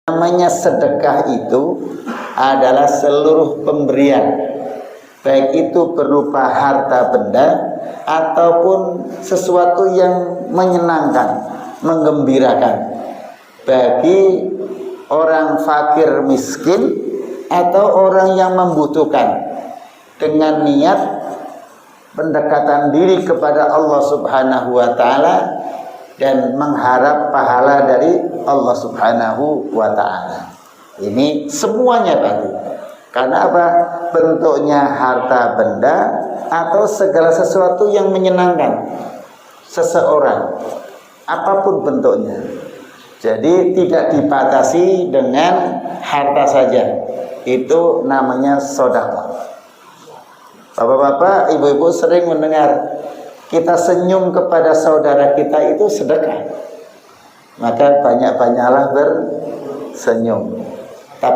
Namanya sedekah itu adalah seluruh pemberian, baik itu berupa harta benda ataupun sesuatu yang menyenangkan, menggembirakan bagi orang fakir miskin atau orang yang membutuhkan, dengan niat pendekatan diri kepada Allah Subhanahu wa taala dan mengharap pahala dari Allah Subhanahu wa taala. Ini semuanya tadi. Karena apa? Bentuknya harta benda atau segala sesuatu yang menyenangkan seseorang, apapun bentuknya. Jadi tidak dibatasi dengan harta saja. Itu namanya sedekah. Bapak-bapak, ibu-ibu sering mendengar kita senyum kepada saudara kita itu sedekah. Maka banyak-banyaklah bersenyum.